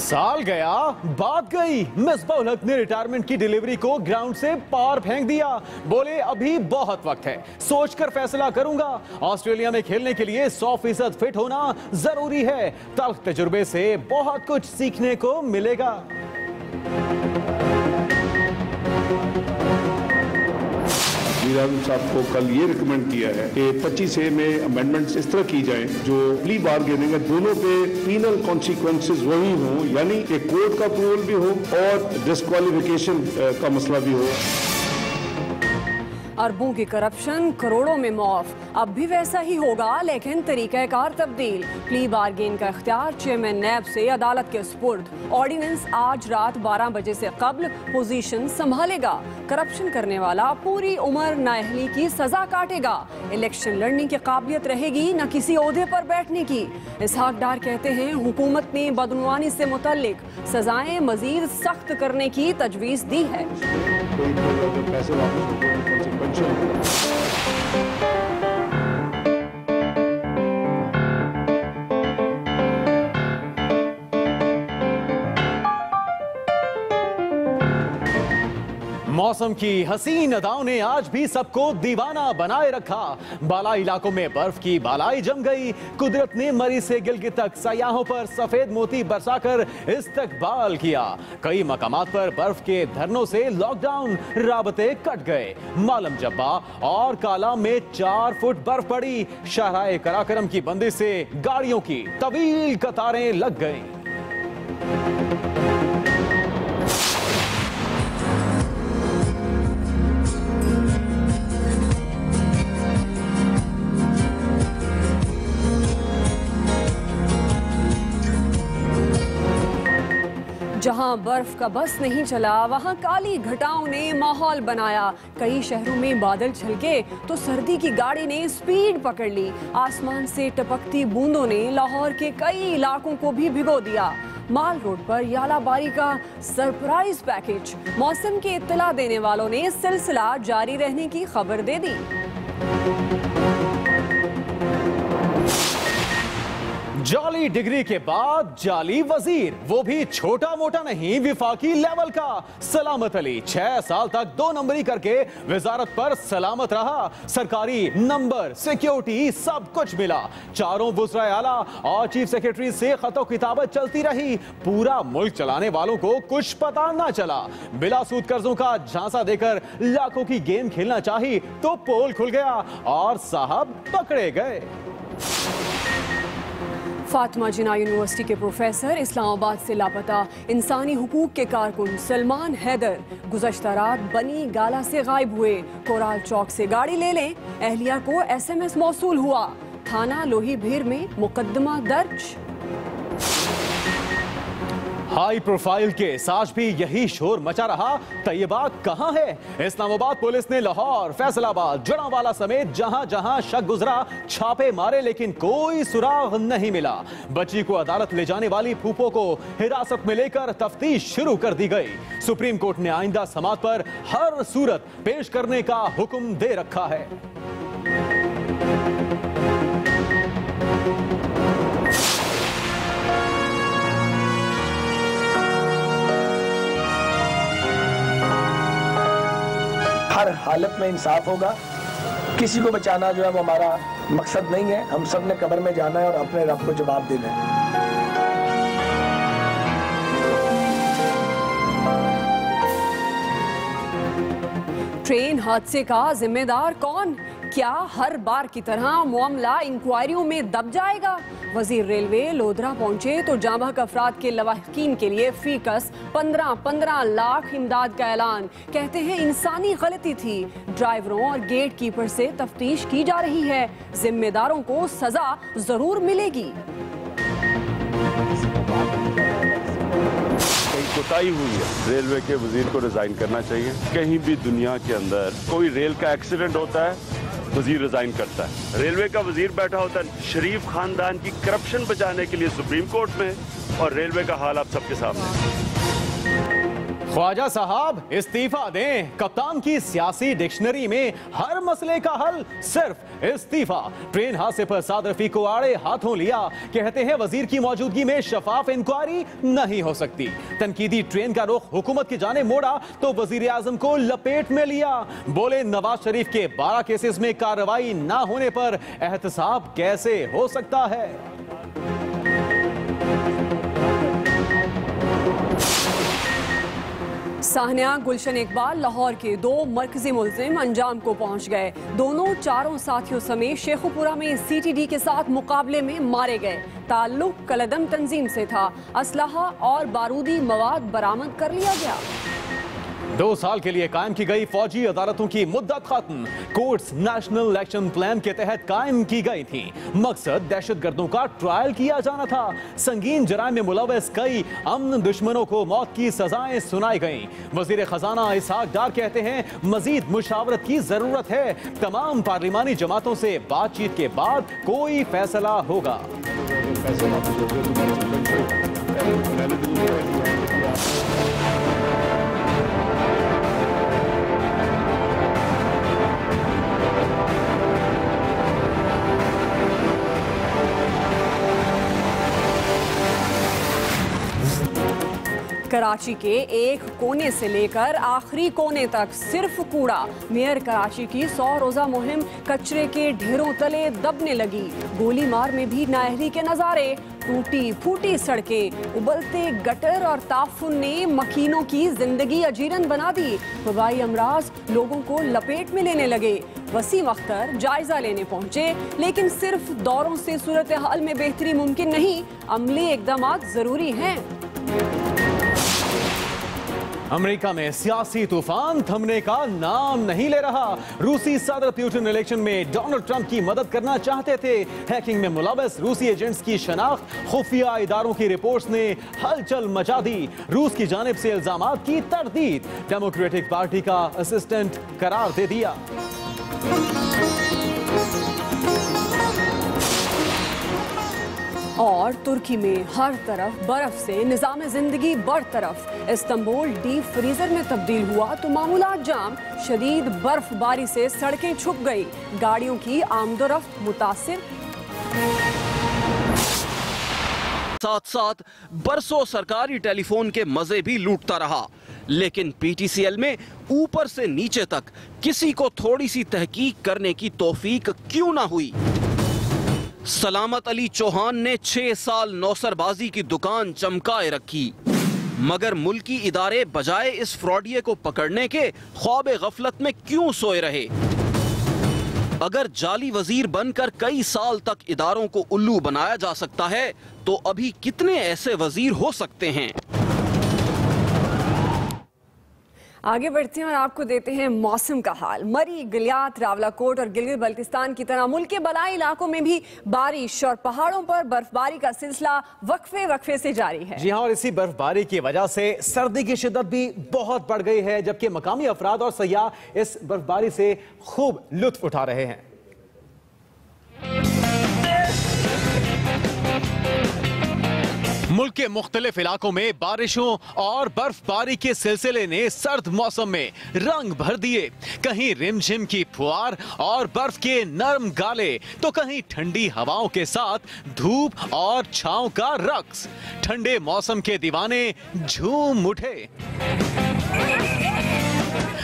साल गया, बात गई। मिसबाह हक ने रिटायरमेंट की डिलीवरी को ग्राउंड से पार फेंक दिया। बोले अभी बहुत वक्त है, सोचकर फैसला करूंगा। ऑस्ट्रेलिया में खेलने के लिए 100% फिट होना जरूरी है। तल्ख तजुर्बे से बहुत कुछ सीखने को मिलेगा। साहब को कल ये रिकमेंड किया है कि 25A में अमेंडमेंट्स इस तरह की जाएं जो प्ली बार्गेनिंग है दोनों पे पीनल कॉन्सिक्वेंसेस वही हो, यानी कि कोर्ट का अप्रूवल भी हो और डिस्क्वालिफिकेशन का मसला भी हो। अरबों की करप्शन, करोड़ों में मौफ। अब भी वैसा ही होगा, लेकिन तरीक़ाकार तब्दील। प्ली बार्गेन का इख्तियार चेयरमैन नैब से अदालत के सुपुर्द। ऑर्डिनेंस आज रात 12 बजे से कबल पोजीशन संभालेगा। करप्शन करने वाला पूरी उम्र नाअहली की सजा काटेगा। इलेक्शन लड़ने की काबिलियत रहेगी, न किसी ओहदे पर बैठने की। इसहाक डार कहते हैं हुकूमत ने बदनुआनी से मुतल्लिक सजाएं मजीद सख्त करने की तजवीज दी है। मौसम की हसीन अदाओं ने आज भी सबको दीवाना बनाए रखा। बालाई इलाकों में बर्फ की बालाई जम गई। कुदरत ने मरी से गिलगित तक सयाहों पर सफेद मोती बरसाकर इस्तकबाल किया। कई मकामात पर बर्फ के धरनों से लॉकडाउन राबते कट गए। मालम जब्बा और काला में 4 फुट बर्फ पड़ी। शाहराए कराकरम की बंदिश से गाड़ियों की तवील कतारें लग गई। जहां बर्फ का बस नहीं चला, वहां काली घटाओं ने माहौल बनाया। कई शहरों में बादल छलके तो सर्दी की गाड़ी ने स्पीड पकड़ ली। आसमान से टपकती बूंदों ने लाहौर के कई इलाकों को भी भिगो दिया। माल रोड पर यालाबारी का सरप्राइज पैकेज। मौसम की इत्तला देने वालों ने सिलसिला जारी रहने की खबर दे दी। जाली डिग्री के बाद जाली वजीर, वो भी छोटा मोटा नहीं, विफाकी लेवल का। सलामत अली 6 साल तक 2 नंबरी करके वजारत पर सलामत रहा। सरकारी नंबर, सिक्योरिटी सब कुछ मिला। चारों वुज़राए आला और चीफ सेक्रेटरी से खतो किताबत चलती रही। पूरा मुल्क चलाने वालों को कुछ पता ना चला। बिला सूद कर्जों का झांसा देकर लाखों की गेम खेलना चाहिए तो पोल खुल गया और साहब पकड़े गए। फातिमा जिन्ना यूनिवर्सिटी के प्रोफेसर इस्लामाबाद से लापता। इंसानी हुकूक के कारकुन सलमान हैदर गुज़श्ता रात बनी गाला से गायब हुए। कोराल चौक से गाड़ी ले लें, अहलिया को SMS मौसूल हुआ। थाना लोही भीर में मुकदमा दर्ज। हाई प्रोफाइल केस, आज भी यही शोर मचा रहा। तैयबा कहां है? इस्लामाबाद पुलिस ने लाहौर, फैसलाबाद, जड़ावाला समेत जहां जहां शक गुजरा छापे मारे, लेकिन कोई सुराग नहीं मिला। बच्ची को अदालत ले जाने वाली फूफो को हिरासत में लेकर तफ्तीश शुरू कर दी गई। सुप्रीम कोर्ट ने आइंदा समात पर हर सूरत पेश करने का हुक्म दे रखा है। हर हालत में इंसाफ होगा। किसी को बचाना जो है वो हमारा मकसद नहीं है। हम सब ने कब्र में जाना है और अपने रब को जवाब देना है। ट्रेन हादसे का जिम्मेदार कौन? क्या हर बार की तरह मामला इंक्वायरियों में दब जाएगा? वजीर रेलवे लोधरा पहुंचे तो जांबहक अफराद के लवाहिकीन के लिए फीकस 15 लाख इमदाद का ऐलान। कहते हैं इंसानी गलती थी। ड्राइवरों और गेट कीपर से तफ्तीश की जा रही है। जिम्मेदारों को सजा जरूर मिलेगी। कोताही हुई है, रेलवे के वजीर को रिजाइन करना चाहिए। कहीं भी दुनिया के अंदर कोई रेल का एक्सीडेंट होता है, वजीर रिजाइन करता है। रेलवे का वजीर बैठा होता है शरीफ खानदान की करप्शन बचाने के लिए सुप्रीम कोर्ट में, और रेलवे का हाल आप सबके सामने। ख्वाजा साहब इस्तीफा दें। कप्तान की सियासी डिक्शनरी में हर मसले का हल सिर्फ इस्तीफा। ट्रेन हादसे पर साद रफीक को आड़े हाथों लिया। कहते हैं वजीर की मौजूदगी में शफाफ इंक्वायरी नहीं हो सकती। तनकीदी ट्रेन का रुख हुकूमत की जाने मोड़ा तो वजीर आजम को लपेट में लिया। बोले नवाज शरीफ के 12 केसेस में कार्रवाई ना होने पर एहतसाब कैसे हो सकता है। साहनिया गुलशन इकबाल लाहौर के 2 मरकजी मुल्जिम अंजाम को पहुंच गए। दोनों 4 साथियों समेत शेखुपुरा में CTD के साथ मुकाबले में मारे गए। ताल्लुक कलदम तंजीम से था। असलहा और बारूदी मवाद बरामद कर लिया गया। 2 साल के लिए कायम की गई फौजी अदालतों की मुद्दत खत्म। कोर्ट्स नेशनल एक्शन प्लान के तहत कायम की गई थी। मकसद दहशतगर्दों का ट्रायल किया जाना था। संगीन जराइम में मुलव्वस कई अमन दुश्मनों को मौत की सजाएं सुनाई गईं। वजीर खजाना इसहाक डार कहते हैं मजीद मुशावरत की जरूरत है। तमाम पार्लिमानी जमातों से बातचीत के बाद कोई फैसला होगा। कराची के एक कोने से लेकर आखिरी कोने तक सिर्फ कूड़ा। मेयर कराची की 100 रोजा मुहिम कचरे के ढेरों तले दबने लगी। गोली मार में भी नाअहली के नजारे। टूटी फूटी सड़कें, उबलते गटर और ताफुन ने मकीनों की जिंदगी अजीरन बना दी। वबाई अमराज लोगों को लपेट में लेने लगे। वसीम अख्तर जायजा लेने पहुंचे, लेकिन सिर्फ दौरों से सूरत हाल में बेहतरी मुमकिन नहीं, अमली इकदाम जरूरी हैं। अमेरिका में सियासी तूफान थमने का नाम नहीं ले रहा। रूसी सदर पुतिन इलेक्शन में डोनाल्ड ट्रंप की मदद करना चाहते थे। हैकिंग में मुलव्वस रूसी एजेंट्स की शनाख्त खुफिया इदारों की रिपोर्ट्स ने हलचल मचा दी। रूस की जानिब से इल्जामात की तरदीद डेमोक्रेटिक पार्टी का असिस्टेंट करार दे दिया। और तुर्की में हर तरफ बर्फ से निजाम जिंदगी बरतरफ। इस्तांबुल डीप फ्रीजर में तब्दील हुआ तो मामूलात जाम। शदीद बर्फबारी से सड़कें छुप गई। गाड़ियों की आमदोरफ्त मुतासिर। साथ साथ बरसों सरकारी टेलीफोन के मजे भी लूटता रहा, लेकिन PTCL में ऊपर से नीचे तक किसी को थोड़ी सी तहकीक करने की तौफीक क्यों ना हुई। सलामत अली चौहान ने 6 साल नौसरबाजी की दुकान चमकाए रखी, मगर मुल्की इदारे बजाय इस फ्रॉडिये को पकड़ने के ख्वाब गफलत में क्यों सोए रहे। अगर जाली वजीर बनकर कई साल तक इदारों को उल्लू बनाया जा सकता है तो अभी कितने ऐसे वजीर हो सकते हैं। आगे बढ़ते हैं और आपको देते हैं मौसम का हाल। मरी, गलियात, रावलाकोट और गिलगित बल्तिस्तान की तरह मुल्क के बलाई इलाकों में भी बारिश और पहाड़ों पर बर्फबारी का सिलसिला वक्फे वक्फे से जारी है। जी हाँ, और इसी बर्फबारी की वजह से सर्दी की शिद्दत भी बहुत बढ़ गई है, जबकि मकामी अफराद और सयाह इस बर्फबारी से खूब लुत्फ उठा रहे हैं। मुल्क के मुख्तलिफ इलाकों में बारिशों और बर्फबारी के सिलसिले ने सर्द मौसम में रंग भर दिए। कहीं रिमझिम की फुहार और बर्फ के नरम गाले तो कहीं ठंडी हवाओं के साथ धूप और छांव का रक्स। ठंडे मौसम के दीवाने झूम उठे।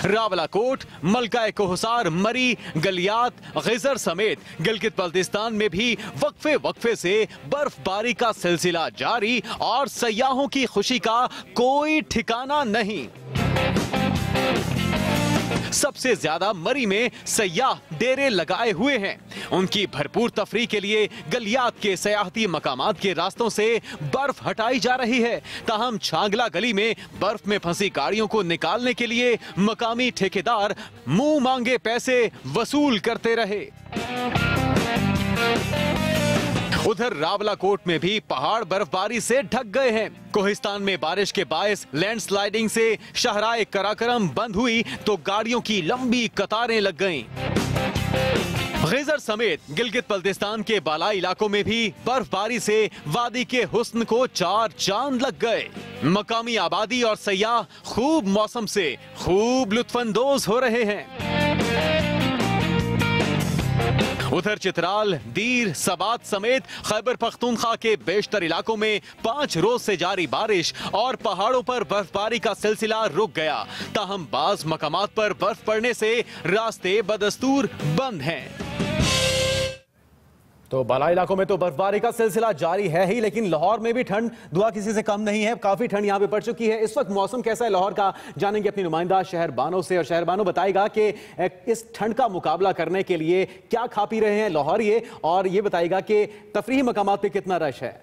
रावलाकोट, मलका कोहसार, मरी, गलियात, गिजर समेत गिलगित बल्तिस्तान में भी वक्फे वक्फे से बर्फबारी का सिलसिला जारी और सयाहों की खुशी का कोई ठिकाना नहीं। सबसे ज्यादा मरी में सयाह डेरे लगाए हुए हैं। उनकी भरपूर तफरीह के लिए गलियात के सयाहती मकामात के रास्तों से बर्फ हटाई जा रही है। ताहम छांगला गली में बर्फ में फंसी गाड़ियों को निकालने के लिए मकामी ठेकेदार मुंह मांगे पैसे वसूल करते रहे। उधर रावलाकोट में भी पहाड़ बर्फबारी से ढक गए हैं। कोहिस्तान में बारिश के बायस लैंडस्लाइडिंग से शाहराए कराकरम बंद हुई तो गाड़ियों की लंबी कतारें लग गईं। गिजर समेत गिलगित बल्तिस्तान के बालाई इलाकों में भी बर्फबारी से वादी के हुस्न को चार चांद लग गए। मकामी आबादी और सयाह खूब मौसम से खूब लुत्फानंदोज हो रहे हैं। उधर चित्राल, दीर, सबात समेत खैबर पख्तूनख्वा के बेशतर इलाकों में 5 रोज से जारी बारिश और पहाड़ों पर बर्फबारी का सिलसिला रुक गया। ताहम बाज मकामात पर बर्फ पड़ने से रास्ते बदस्तूर बंद हैं। तो बालाई इलाकों में तो बर्फबारी का सिलसिला जारी है ही, लेकिन लाहौर में भी ठंड दुआ किसी से कम नहीं है। काफी ठंड यहां पे पड़ चुकी है। इस वक्त मौसम कैसा है लाहौर का, जानेंगे अपनी नुमाइंदा शहरबानो से। और शहरबानो बताएगा कि इस ठंड का मुकाबला करने के लिए क्या खा पी रहे हैं लाहौर ये, और ये बताएगा कि तफरीही मकामात पे कितना रश है।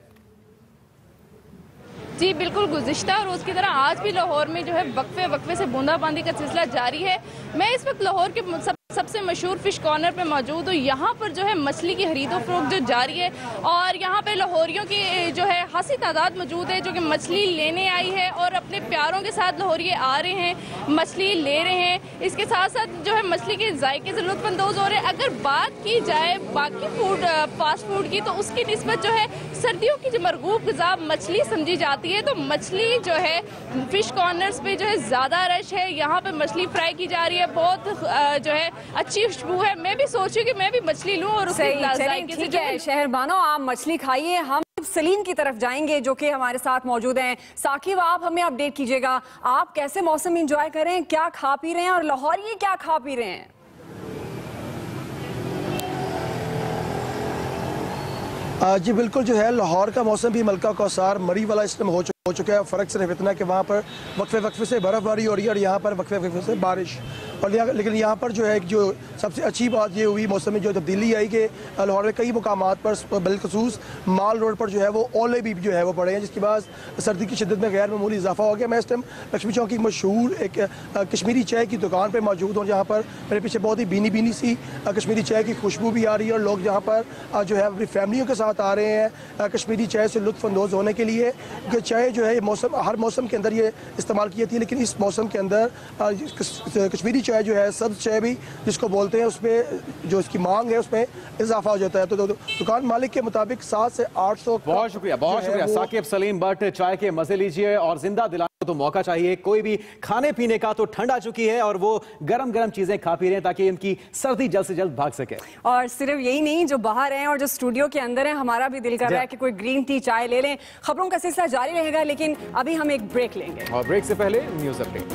जी बिल्कुल, गुज़िश्ता रोज़ की तरह आज भी लाहौर में जो है वक्फे से बूंदाबांदी का सिलसिला जारी है। मैं इस वक्त लाहौर के सबसे मशहूर फिश कॉर्नर पे मौजूद हूँ। यहाँ पर जो है मछली की खरीदो फरोख्त जो जारी है और यहाँ पे लाहौरियों की जो है खासी तादाद मौजूद है जो कि मछली लेने आई है और अपने प्यारों के साथ लाहौरी आ रहे हैं, मछली ले रहे हैं। इसके साथ साथ जो है मछली के जायके से लुत्फानंदोज हो रहे हैं। अगर बात की जाए बाकी फास्ट फूड की, तो उसकी निस्बत जो है सर्दियों की जो मरगूब ग़िज़ा मछली समझी जाती है। तो मछली जो है फिश कॉर्नर्स पे जो है ज़्यादा रश है। यहाँ पे मछली फ्राई की जा रही है, बहुत जो है अच्छी खुशबू है। मैं भी सोचूं कि मैं भी मछली लूं और उसके जायके से जो है। शहरबानो आप मछली खाइए, हम सलीम की तरफ जाएंगे जो कि हमारे साथ मौजूद हैं। साकिब, आप हमें अपडेट कीजिएगा, आप कैसे मौसम एंजॉय कर रहे हैं, क्या खा पी रहे हैं और लाहौरी क्या खा पी रहे हैं? जी बिल्कुल, जो है लाहौर का मौसम भी मलका कौसार मरी वाला इस टाइम हो चुका है। फ़र्क सिर्फ इतना कि वहाँ पर वक्फे से बर्फ़बारी हो रही है और यहाँ पर वक्फे से बारिश। और लेकिन यहाँ पर जो है जो सबसे अच्छी बात ये हुई मौसम में जो तब्दीली आई कि लाहौर में कई मुकामात पर बिलखसूस माल रोड पर जो है वो ओले भी जो है वो पड़े हैं, जिसके बाद सर्दी की शिद्दत में गैर मामूली इजाफा हो गया। मैं इस टाइम लक्ष्मी चौक की मशहूर एक कश्मीरी चाय की दुकान पर मौजूद हूँ, जहाँ पर मेरे पीछे बहुत ही बीनी सी कश्मीरी चाय की खुशबू भी आ रही है और लोग यहाँ पर जो है अपनी फैमिलियों के साथ आ रहे हैं कश्मीरी चाय से लुत्फानंदोज होने के लिए। क्योंकि चाय जो है मौसम हर मौसम के अंदर ये इस्तेमाल की जाती है, लेकिन इस मौसम के अंदर कश्मीरी चाय जो है सब्ज चाय भी जिसको बोलते हैं, उसमें जो इसकी मांग है उसमें इजाफा हो जाता है। तो दुकान मालिक के मुताबिक 700 से 800। बहुत शुक्रिया साकिब सलीम भट्ट। चाय के मजे लीजिए और जिंदा दिलाने तो मौका चाहिए। कोई भी खाने पीने का तो ठंड आ चुकी है और वो गरम गरम चीजें खा पी रहे हैं ताकि इनकी सर्दी जल्द से जल्द भाग सके। और सिर्फ यही नहीं, जो बाहर हैं और जो स्टूडियो के अंदर हैं, हमारा भी दिल कर रहा है कि कोई ग्रीन टी चाय ले लें। खबरों का सिलसिला जारी रहेगा, लेकिन अभी हम एक ब्रेक लेंगे और ब्रेक से पहले न्यूज अपडेट।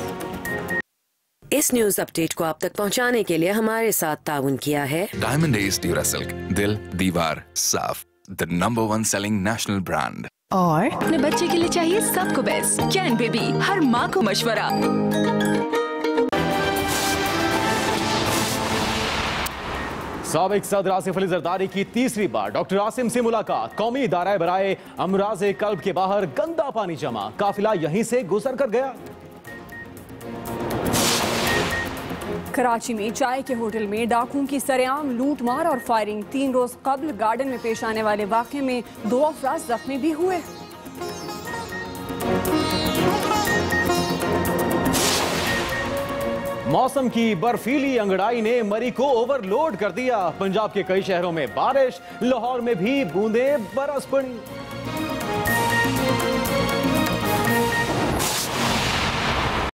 इस न्यूज अपडेट को आप तक पहुंचाने के लिए हमारे साथ ताउन किया है डायमंड एज ड्यूरासिल्क, दिल दीवार साफ, the number 1 selling national brand. और अपने बच्चे के लिए चाहिए सबको बेस्ट, कैन बेबी, हर माँ को मशवरा। साबिक सदर आसिफ अली जरदारी की तीसरी बार डॉक्टर आसिम से मुलाकात। कौमी दायरा बराए अमराज कल्ब के बाहर गंदा पानी जमा, काफिला यहीं से गुजर कर गया। कराची में चाय के होटल में डाकुओं की सरेआम लूटमार और फायरिंग। 3 रोज कबल गार्डन में पेश आने वाले वाक़े में 2 अफराद जख्मी भी हुए। मौसम की बर्फीली अंगड़ाई ने मरी को ओवरलोड कर दिया। पंजाब के कई शहरों में बारिश, लाहौर में भी बूंदें बरस पड़ी।